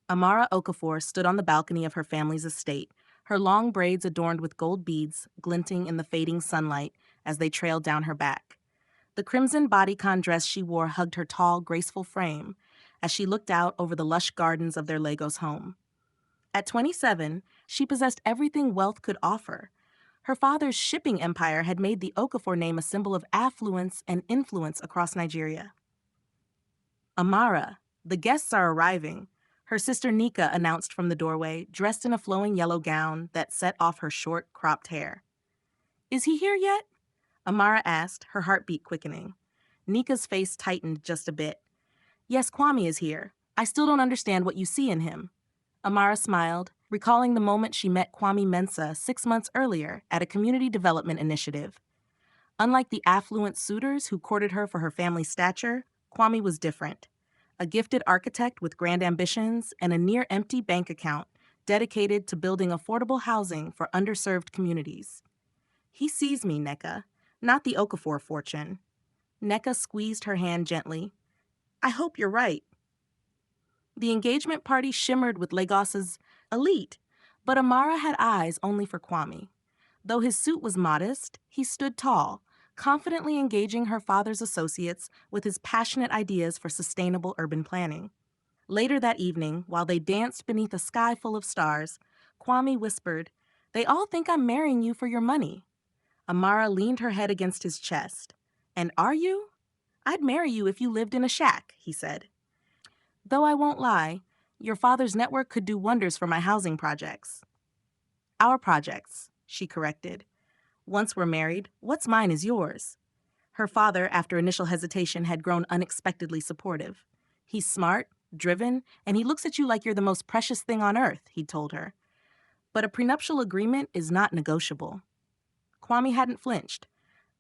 Amara Okafor stood on the balcony of her family's estate, her long braids adorned with gold beads glinting in the fading sunlight as they trailed down her back. The crimson bodycon dress she wore hugged her tall, graceful frame as she looked out over the lush gardens of their Lagos home. At 27, she possessed everything wealth could offer. Her father's shipping empire had made the Okafor name a symbol of affluence and influence across Nigeria. Amara, the guests are arriving, her sister Nneka announced from the doorway, dressed in a flowing yellow gown that set off her short, cropped hair. Is he here yet? Amara asked, her heartbeat quickening. Nika's face tightened just a bit. Yes, Kwame is here. I still don't understand what you see in him. Amara smiled, recalling the moment she met Kwame Mensah 6 months earlier at a community development initiative. Unlike the affluent suitors who courted her for her family's stature, Kwame was different. A gifted architect with grand ambitions and a near-empty bank account dedicated to building affordable housing for underserved communities. He sees me, Nneka, not the Okafor fortune. Nneka squeezed her hand gently. I hope you're right. The engagement party shimmered with Lagos's elite, but Amara had eyes only for Kwame. Though his suit was modest, he stood tall, confidently engaging her father's associates with his passionate ideas for sustainable urban planning. Later that evening, while they danced beneath a sky full of stars, Kwame whispered, They all think I'm marrying you for your money. Amara leaned her head against his chest. And are you? I'd marry you if you lived in a shack, he said. Though I won't lie, your father's network could do wonders for my housing projects. Our projects, she corrected. Once we're married, what's mine is yours. Her father, after initial hesitation, had grown unexpectedly supportive. He's smart, driven, and he looks at you like you're the most precious thing on earth, he'd told her. But a prenuptial agreement is not negotiable. Kwame hadn't flinched.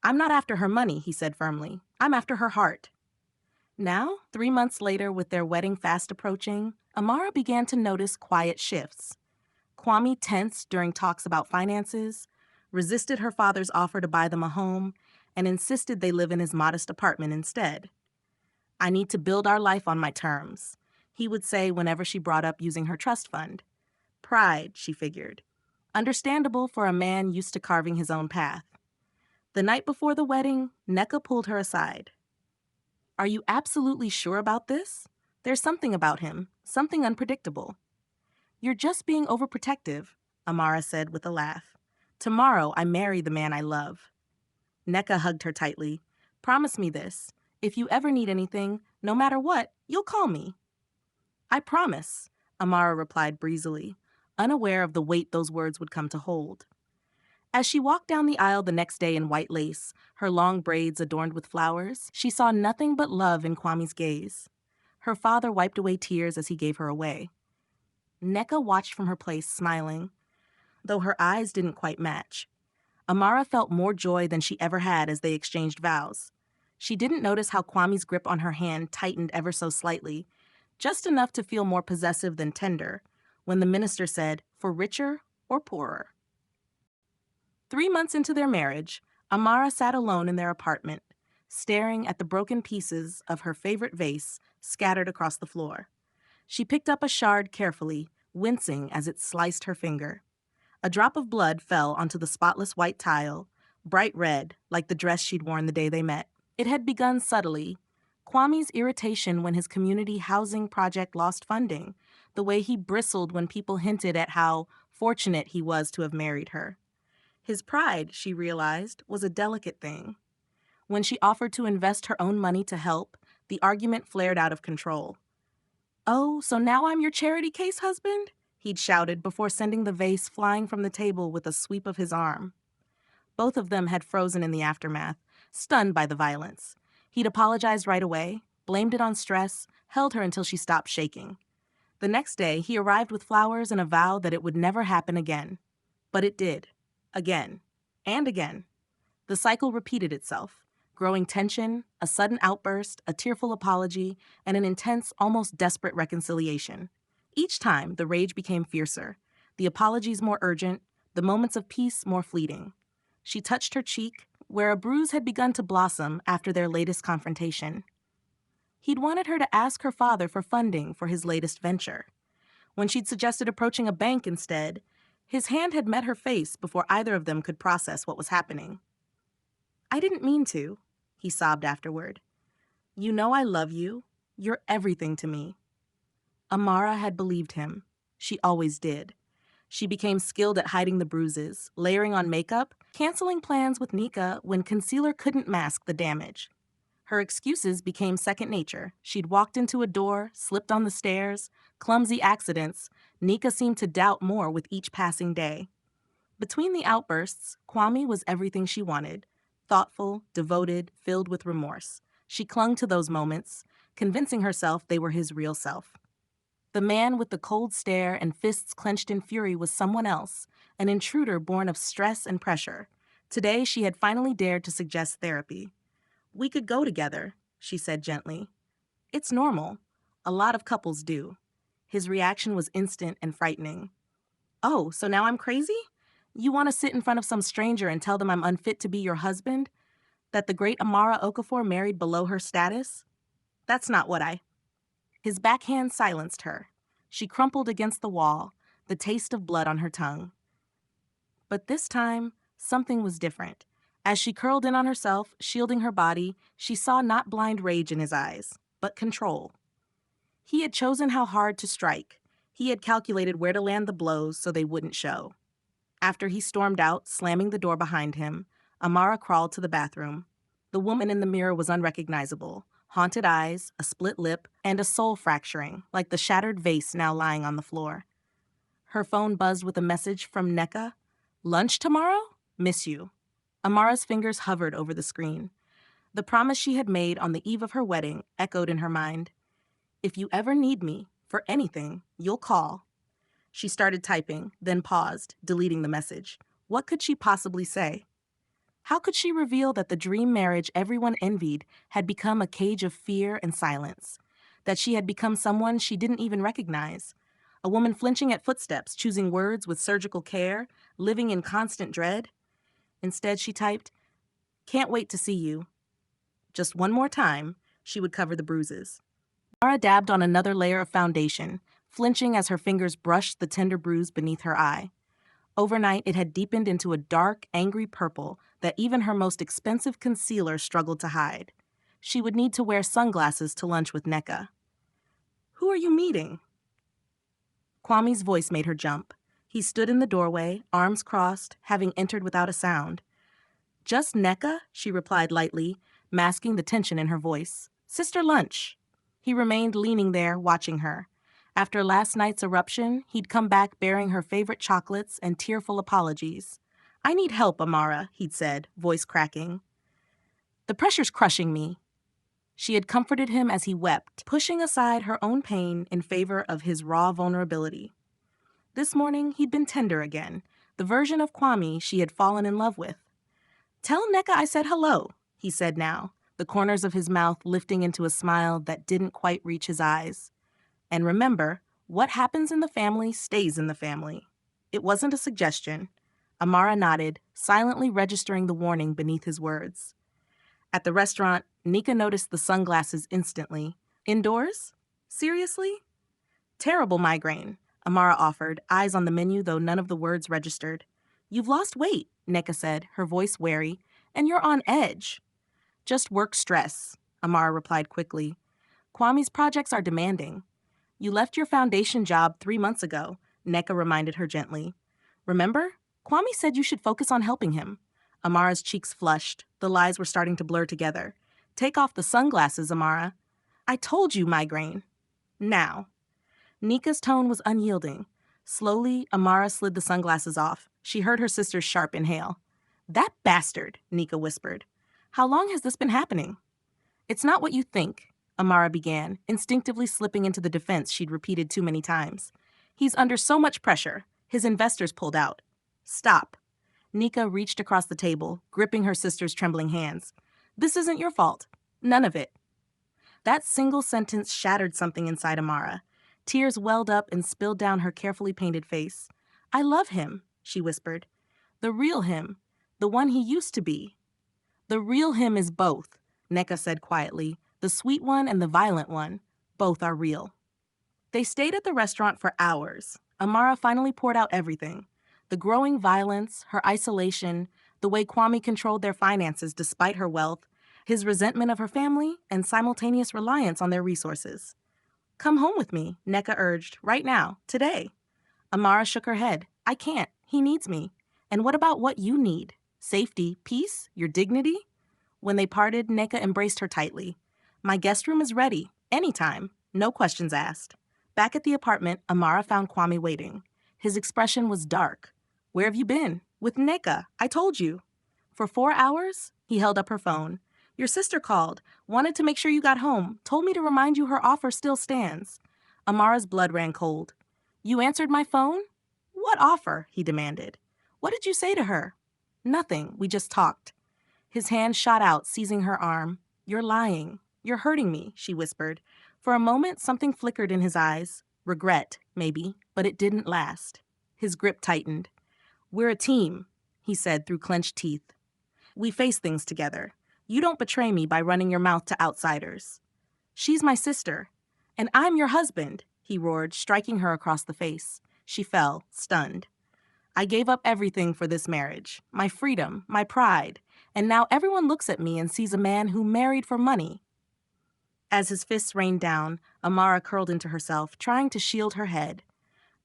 I'm not after her money, he said firmly. I'm after her heart. Now, 3 months later, with their wedding fast approaching, Amara began to notice quiet shifts. Kwame tensed during talks about finances, resisted her father's offer to buy them a home, and insisted they live in his modest apartment instead. I need to build our life on my terms, he would say whenever she brought up using her trust fund. Pride, she figured. Understandable for a man used to carving his own path. The night before the wedding, Nneka pulled her aside. Are you absolutely sure about this? There's something about him, something unpredictable. You're just being overprotective, Amara said with a laugh. Tomorrow I marry the man I love. Nneka hugged her tightly. Promise me this. If you ever need anything, no matter what, you'll call me. I promise, Amara replied breezily, unaware of the weight those words would come to hold. As she walked down the aisle the next day in white lace, her long braids adorned with flowers, she saw nothing but love in Kwame's gaze. Her father wiped away tears as he gave her away. Nneka watched from her place, smiling, though her eyes didn't quite match. Amara felt more joy than she ever had as they exchanged vows. She didn't notice how Kwame's grip on her hand tightened ever so slightly, just enough to feel more possessive than tender, when the minister said, for richer or poorer. 3 months into their marriage, Amara sat alone in their apartment, staring at the broken pieces of her favorite vase scattered across the floor. She picked up a shard carefully, wincing as it sliced her finger. A drop of blood fell onto the spotless white tile, bright red, like the dress she'd worn the day they met. It had begun subtly. Kwame's irritation when his community housing project lost funding, the way he bristled when people hinted at how fortunate he was to have married her. His pride, she realized, was a delicate thing. When she offered to invest her own money to help, the argument flared out of control. Oh, so now I'm your charity case husband? He'd shouted before sending the vase flying from the table with a sweep of his arm. Both of them had frozen in the aftermath, stunned by the violence. He'd apologized right away, blamed it on stress, held her until she stopped shaking. The next day, he arrived with flowers and a vow that it would never happen again. But it did. Again. And again. The cycle repeated itself. Growing tension, a sudden outburst, a tearful apology, and an intense, almost desperate reconciliation. Each time, the rage became fiercer, the apologies more urgent, the moments of peace more fleeting. She touched her cheek, where a bruise had begun to blossom after their latest confrontation. He'd wanted her to ask her father for funding for his latest venture. When she'd suggested approaching a bank instead, his hand had met her face before either of them could process what was happening. "I didn't mean to," he sobbed afterward. "You know I love you. You're everything to me." Amara had believed him. She always did. She became skilled at hiding the bruises, layering on makeup, canceling plans with Nneka when concealer couldn't mask the damage. Her excuses became second nature. She'd walked into a door, slipped on the stairs, clumsy accidents. Nneka seemed to doubt more with each passing day. Between the outbursts, Kwame was everything she wanted. Thoughtful, devoted, filled with remorse. She clung to those moments, convincing herself they were his real self. The man with the cold stare and fists clenched in fury was someone else, an intruder born of stress and pressure. Today, she had finally dared to suggest therapy. "We could go together," she said gently. "It's normal. A lot of couples do." His reaction was instant and frightening. "Oh, so now I'm crazy? You want to sit in front of some stranger and tell them I'm unfit to be your husband? That the great Amara Okafor married below her status? That's not what I..." His backhand silenced her. She crumpled against the wall, the taste of blood on her tongue. But this time, something was different. As she curled in on herself, shielding her body, she saw not blind rage in his eyes, but control. He had chosen how hard to strike. He had calculated where to land the blows so they wouldn't show. After he stormed out, slamming the door behind him, Amara crawled to the bathroom. The woman in the mirror was unrecognizable. Haunted eyes, a split lip, and a soul fracturing, like the shattered vase now lying on the floor. Her phone buzzed with a message from Nneka. "Lunch tomorrow? Miss you." Amara's fingers hovered over the screen. The promise she had made on the eve of her wedding echoed in her mind. "If you ever need me, for anything, you'll call." She started typing, then paused, deleting the message. What could she possibly say? How could she reveal that the dream marriage everyone envied had become a cage of fear and silence? That she had become someone she didn't even recognize? A woman flinching at footsteps, choosing words with surgical care, living in constant dread? Instead, she typed, "Can't wait to see you." Just one more time, she would cover the bruises. Mara dabbed on another layer of foundation, flinching as her fingers brushed the tender bruise beneath her eye. Overnight, it had deepened into a dark, angry purple that even her most expensive concealer struggled to hide. She would need to wear sunglasses to lunch with Nneka. "Who are you meeting?" Kwame's voice made her jump. He stood in the doorway, arms crossed, having entered without a sound. "Just Nneka," she replied lightly, masking the tension in her voice. "Sister lunch." He remained leaning there, watching her. After last night's eruption, he'd come back bearing her favorite chocolates and tearful apologies. "I need help, Amara," he'd said, voice cracking. "The pressure's crushing me." She had comforted him as he wept, pushing aside her own pain in favor of his raw vulnerability. This morning, he'd been tender again, the version of Kwame she had fallen in love with. "Tell Nneka I said hello," he said now, the corners of his mouth lifting into a smile that didn't quite reach his eyes. "And remember, what happens in the family stays in the family." It wasn't a suggestion. Amara nodded, silently registering the warning beneath his words. At the restaurant, Nneka noticed the sunglasses instantly. "Indoors? Seriously?" "Terrible migraine," Amara offered, eyes on the menu though none of the words registered. "You've lost weight," Nneka said, her voice wary, "and you're on edge." "Just work stress," Amara replied quickly. "Kwame's projects are demanding." "You left your foundation job 3 months ago," Nneka reminded her gently. "Remember? Kwame said you should focus on helping him." Amara's cheeks flushed. The lies were starting to blur together. "Take off the sunglasses, Amara." "I told you migraine." "Now." Nneka's tone was unyielding. Slowly, Amara slid the sunglasses off. She heard her sister's sharp inhale. "That bastard," Nneka whispered. "How long has this been happening?" "It's not what you think," Amara began, instinctively slipping into the defense she'd repeated too many times. "He's under so much pressure. His investors pulled out." "Stop." Nneka reached across the table, gripping her sister's trembling hands. "This isn't your fault. None of it." That single sentence shattered something inside Amara. Tears welled up and spilled down her carefully painted face. "I love him," she whispered. "The real him. The one he used to be." "The real him is both," Nneka said quietly. "The sweet one and the violent one. Both are real." They stayed at the restaurant for hours. Amara finally poured out everything. The growing violence, her isolation, the way Kwame controlled their finances despite her wealth, his resentment of her family, and simultaneous reliance on their resources. Come home with me, Nneka urged, right now, today. Amara shook her head. I can't. He needs me. And what about what you need? Safety, peace, your dignity? When they parted, Nneka embraced her tightly. My guest room is ready. Anytime. No questions asked. Back at the apartment, Amara found Kwame waiting. His expression was dark. Where have you been? With Nneka. I told you. For 4 hours? He held up her phone. Your sister called. Wanted to make sure you got home. Told me to remind you her offer still stands. Amara's blood ran cold. You answered my phone? What offer? He demanded. What did you say to her? Nothing. We just talked. His hand shot out, seizing her arm. You're lying. You're hurting me, she whispered. For a moment, something flickered in his eyes. Regret, maybe, but it didn't last. His grip tightened. We're a team, he said through clenched teeth. We face things together. You don't betray me by running your mouth to outsiders. She's my sister. And I'm your husband, he roared, striking her across the face. She fell, stunned. I gave up everything for this marriage, my freedom, my pride, and now everyone looks at me and sees a man who married for money. As his fists rained down, Amara curled into herself, trying to shield her head.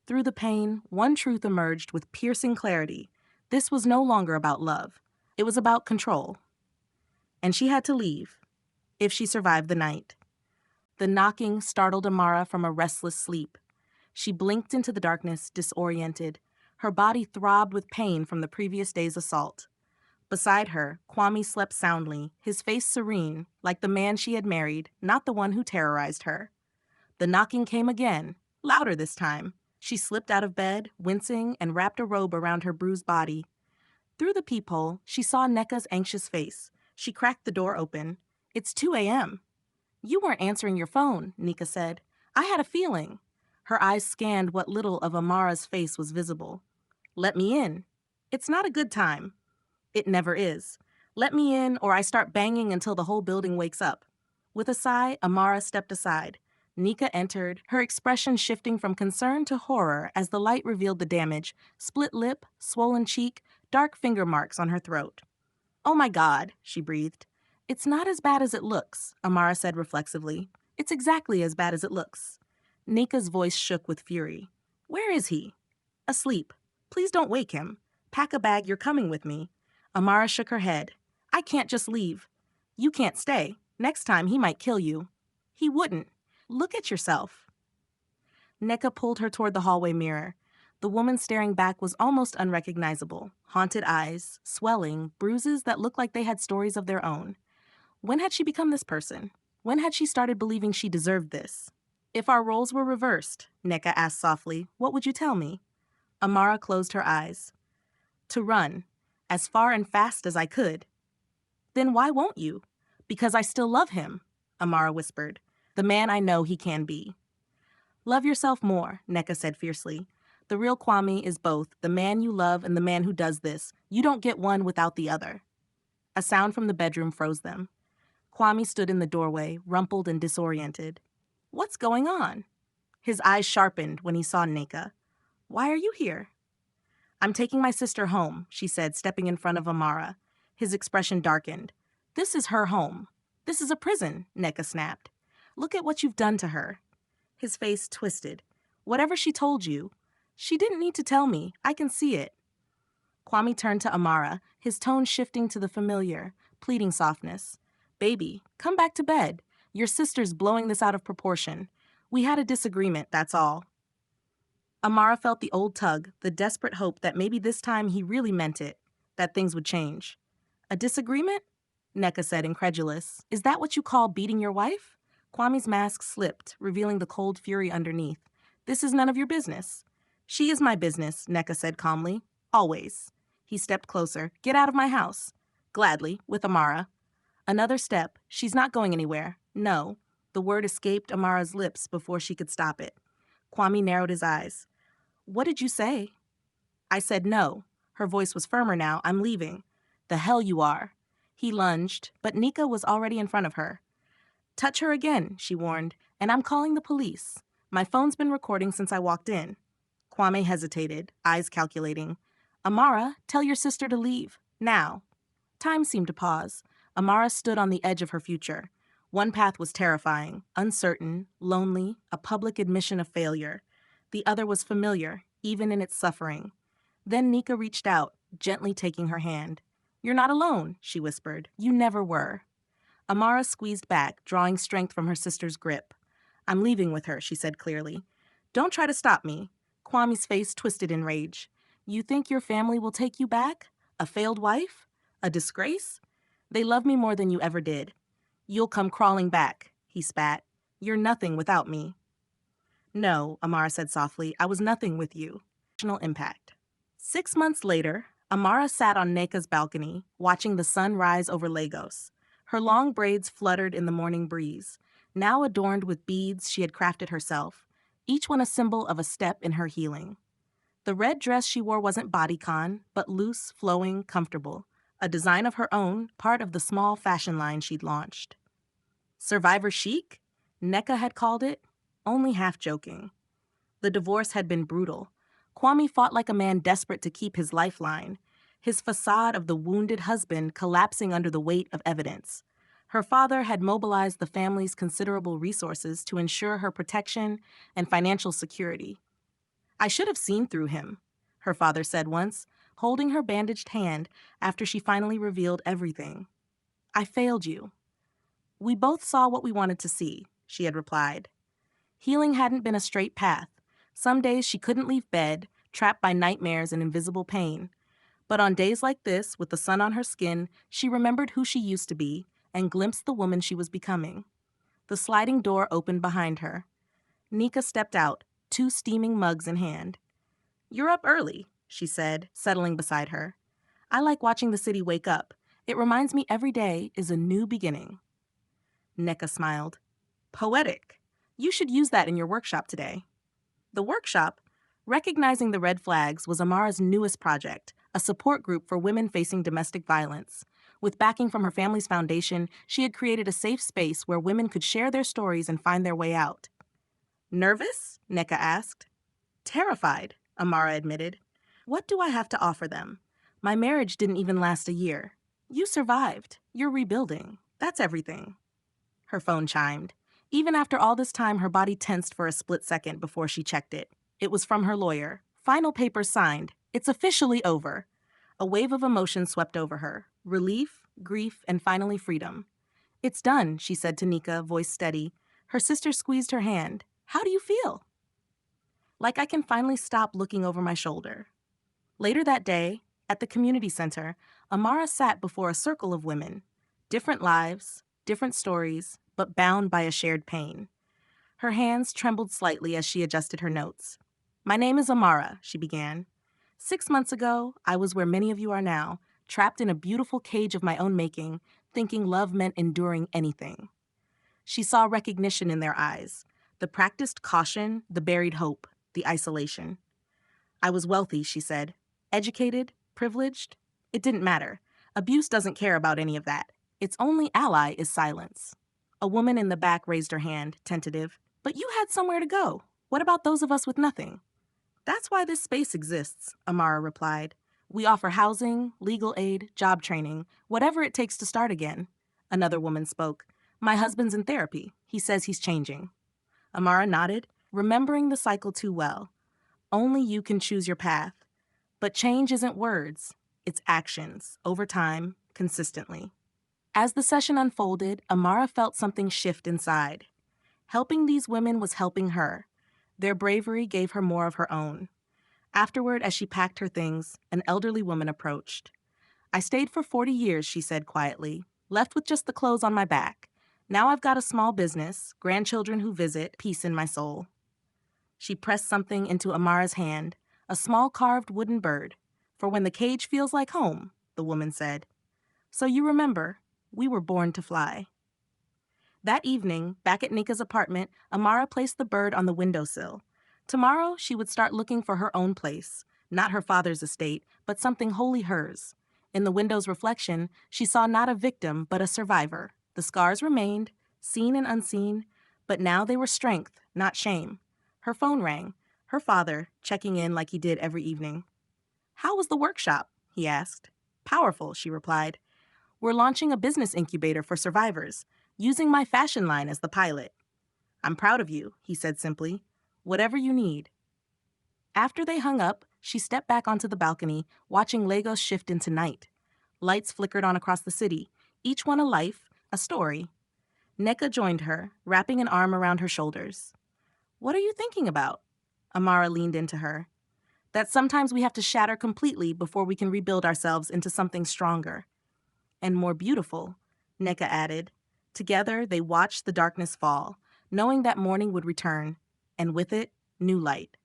Through the pain, one truth emerged with piercing clarity. This was no longer about love. It was about control. And she had to leave, if she survived the night. The knocking startled Amara from a restless sleep. She blinked into the darkness, disoriented. Her body throbbed with pain from the previous day's assault. Beside her, Kwame slept soundly, his face serene, like the man she had married, not the one who terrorized her. The knocking came again, louder this time. She slipped out of bed, wincing, and wrapped a robe around her bruised body. Through the peephole, she saw Nneka's anxious face. She cracked the door open. It's 2 a.m. You weren't answering your phone, Nneka said. I had a feeling. Her eyes scanned what little of Amara's face was visible. Let me in. It's not a good time. It never is. Let me in, or I start banging until the whole building wakes up. With a sigh, Amara stepped aside. Nneka entered, her expression shifting from concern to horror as the light revealed the damage, split lip, swollen cheek, dark finger marks on her throat. Oh my God, she breathed. It's not as bad as it looks, Amara said reflexively. It's exactly as bad as it looks. Nneka's voice shook with fury. Where is he? Asleep. Please don't wake him. Pack a bag, you're coming with me. Amara shook her head. I can't just leave. You can't stay. Next time he might kill you. He wouldn't. Look at yourself. Nneka pulled her toward the hallway mirror. The woman staring back was almost unrecognizable. Haunted eyes, swelling, bruises that looked like they had stories of their own. When had she become this person? When had she started believing she deserved this? If our roles were reversed, Nneka asked softly, what would you tell me? Amara closed her eyes. To run, as far and fast as I could. Then why won't you? Because I still love him, Amara whispered. The man I know he can be. Love yourself more, Nneka said fiercely. The real Kwame is both the man you love and the man who does this. You don't get one without the other. A sound from the bedroom froze them. Kwame stood in the doorway, rumpled and disoriented. What's going on? His eyes sharpened when he saw Nneka. Why are you here? I'm taking my sister home, she said, stepping in front of Amara. His expression darkened. This is her home. This is a prison, Nneka snapped. Look at what you've done to her. His face twisted. Whatever she told you, she didn't need to tell me. I can see it. Kwame turned to Amara, his tone shifting to the familiar, pleading softness. Baby, come back to bed. Your sister's blowing this out of proportion. We had a disagreement, that's all. Amara felt the old tug, the desperate hope that maybe this time he really meant it, that things would change. A disagreement? Nneka said, incredulous. Is that what you call beating your wife? Kwame's mask slipped, revealing the cold fury underneath. This is none of your business. She is my business, Nneka said calmly. Always. He stepped closer. Get out of my house. Gladly, with Amara. Another step. She's not going anywhere. No. The word escaped Amara's lips before she could stop it. Kwame narrowed his eyes. What did you say? I said no. Her voice was firmer now. I'm leaving. The hell you are. He lunged, but Nneka was already in front of her. Touch her again, she warned, and I'm calling the police. My phone's been recording since I walked in. Kwame hesitated, eyes calculating. Amara, tell your sister to leave. Now. Time seemed to pause. Amara stood on the edge of her future. One path was terrifying, uncertain, lonely, a public admission of failure. The other was familiar, even in its suffering. Then Nneka reached out, gently taking her hand. You're not alone, she whispered. You never were. Amara squeezed back, drawing strength from her sister's grip. I'm leaving with her, she said clearly. Don't try to stop me. Kwame's face twisted in rage. You think your family will take you back? A failed wife? A disgrace? They love me more than you ever did. You'll come crawling back, he spat. You're nothing without me. No, Amara said softly, I was nothing with you. Impact. 6 months later, Amara sat on Nneka's balcony, watching the sun rise over Lagos. Her long braids fluttered in the morning breeze, now adorned with beads she had crafted herself, each one a symbol of a step in her healing. The red dress she wore wasn't bodycon, but loose, flowing, comfortable, a design of her own, part of the small fashion line she'd launched. Survivor chic? Nneka had called it, only half joking. The divorce had been brutal. Kwame fought like a man desperate to keep his lifeline, his facade of the wounded husband collapsing under the weight of evidence. Her father had mobilized the family's considerable resources to ensure her protection and financial security. I should have seen through him, her father said once, holding her bandaged hand after she finally revealed everything. I failed you. We both saw what we wanted to see, she had replied. Healing hadn't been a straight path. Some days she couldn't leave bed, trapped by nightmares and invisible pain. But on days like this, with the sun on her skin, she remembered who she used to be and glimpsed the woman she was becoming. The sliding door opened behind her. Nneka stepped out, 2 steaming mugs in hand. You're up early, she said, settling beside her. I like watching the city wake up. It reminds me every day is a new beginning. Nneka smiled. Poetic. You should use that in your workshop today. The workshop, Recognizing the Red Flags, was Amara's newest project, a support group for women facing domestic violence. With backing from her family's foundation, she had created a safe space where women could share their stories and find their way out. Nervous? Nneka asked. Terrified, Amara admitted. What do I have to offer them? My marriage didn't even last a year. You survived. You're rebuilding. That's everything. Her phone chimed. Even after all this time, her body tensed for a split second before she checked it. It was from her lawyer. Final papers signed. It's officially over. A wave of emotion swept over her. Relief, grief, and finally freedom. It's done, she said to Nneka, voice steady. Her sister squeezed her hand. How do you feel? Like I can finally stop looking over my shoulder. Later that day, at the community center, Amara sat before a circle of women. Different lives, different stories, but bound by a shared pain. Her hands trembled slightly as she adjusted her notes. My name is Amara, she began. 6 months ago, I was where many of you are now, trapped in a beautiful cage of my own making, thinking love meant enduring anything. She saw recognition in their eyes, the practiced caution, the buried hope, the isolation. I was wealthy, she said. Educated, privileged. It didn't matter. Abuse doesn't care about any of that. Its only ally is silence. A woman in the back raised her hand, tentative. But you had somewhere to go. What about those of us with nothing? That's why this space exists, Amara replied. We offer housing, legal aid, job training, whatever it takes to start again. Another woman spoke. My husband's in therapy. He says he's changing. Amara nodded, remembering the cycle too well. Only you can choose your path. But change isn't words. It's actions, over time, consistently. As the session unfolded, Amara felt something shift inside. Helping these women was helping her. Their bravery gave her more of her own. Afterward, as she packed her things, an elderly woman approached. I stayed for 40 years, she said quietly, left with just the clothes on my back. Now I've got a small business, grandchildren who visit, peace in my soul. She pressed something into Amara's hand, a small carved wooden bird. For when the cage feels like home, the woman said. So you remember, we were born to fly. That evening, back at Nneka's apartment, Amara placed the bird on the windowsill. Tomorrow, she would start looking for her own place, not her father's estate, but something wholly hers. In the window's reflection, she saw not a victim, but a survivor. The scars remained, seen and unseen, but now they were strength, not shame. Her phone rang, her father checking in like he did every evening. "How was the workshop?" he asked. "Powerful," she replied. "We're launching a business incubator for survivors, using my fashion line as the pilot." "I'm proud of you," he said simply. "Whatever you need." After they hung up, she stepped back onto the balcony, watching Lagos shift into night. Lights flickered on across the city, each one a life, a story. Nneka joined her, wrapping an arm around her shoulders. "What are you thinking about?" Amara leaned into her. "That sometimes we have to shatter completely before we can rebuild ourselves into something stronger. And more beautiful," Nneka added. Together, they watched the darkness fall, knowing that morning would return, and with it, new light.